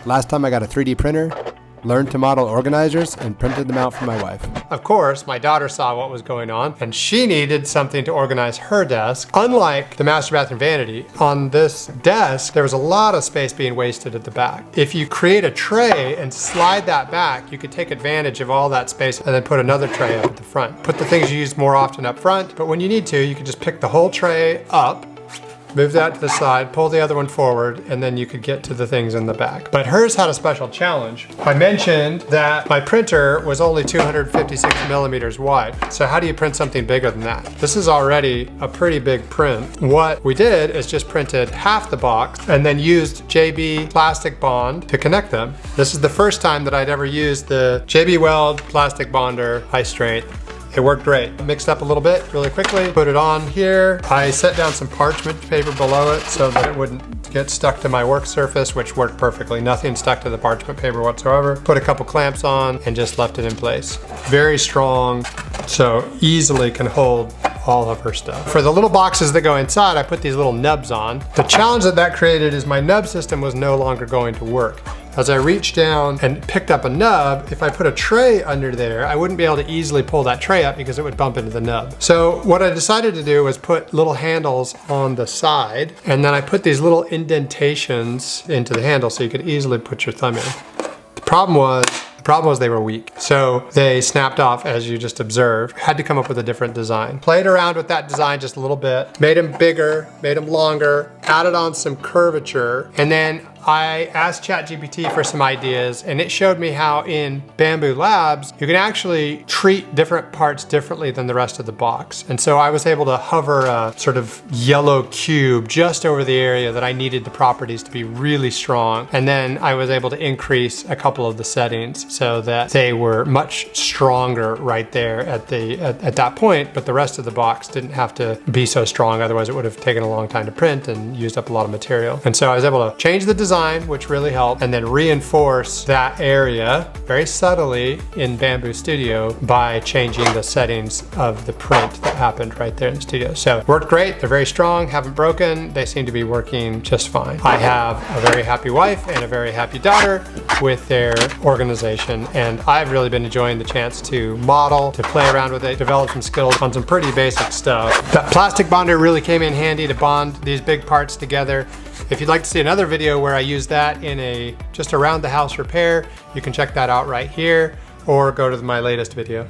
Last time I got a 3D printer, learned to model organizers, and printed them out for my wife. Of course, my daughter saw what was going on, and she needed something to organize her desk. Unlike the master bathroom vanity, on this desk, there was a lot of space being wasted at the back. If you create a tray and slide that back, you could take advantage of all that space and then put another tray up at the front. Put the things you use more often up front, but when you need to, you can just pick the whole tray up, move that to the side, pull the other one forward, and then you could get to the things in the back. But hers had a special challenge. I mentioned that my printer was only 256 millimeters wide. So how do you print something bigger than that? This is already a pretty big print. What we did is just printed half the box and then used JB Plastic Bond to connect them. This is the first time that I'd ever used the JB Weld Plastic Bonder high strength. It worked great. Mixed up a little bit really quickly, put it on here. I set down some parchment paper below it so that it wouldn't get stuck to my work surface, which worked perfectly. Nothing stuck to the parchment paper whatsoever. Put a couple clamps on and just left it in place. Very strong, so easily can hold all of her stuff. For the little boxes that go inside, I put these little nubs on. The challenge that created is my nub system was no longer going to work. As I reached down and picked up a nub, if I put a tray under there, I wouldn't be able to easily pull that tray up because it would bump into the nub. So what I decided to do was put little handles on the side, and then I put these little indentations into the handle so you could easily put your thumb in. The problem was they were weak. So they snapped off, as you just observed. Had to come up with a different design. Played around with that design just a little bit, made them bigger, made them longer, added on some curvature, and then I asked ChatGPT for some ideas, and it showed me how in Bambu Labs, you can actually treat different parts differently than the rest of the box. And so I was able to hover a sort of yellow cube just over the area that I needed the properties to be really strong. And then I was able to increase a couple of the settings so that they were much stronger right there at that point, but the rest of the box didn't have to be so strong. Otherwise it would have taken a long time to print and used up a lot of material. And so I was able to change the design, which really helped, and then reinforce that area very subtly in Bambu Studio by changing the settings of the print that happened right there in the studio. So worked great. They're very strong, haven't broken. They seem to be working just fine. I have a very happy wife and a very happy daughter with their organization, and I've really been enjoying the chance to model, to play around with it, develop some skills on some pretty basic stuff. That plastic bonder really came in handy to bond these big parts together. If you'd like to see another video where I use that in a just around the house repair, you can check that out right here, or go to my latest video.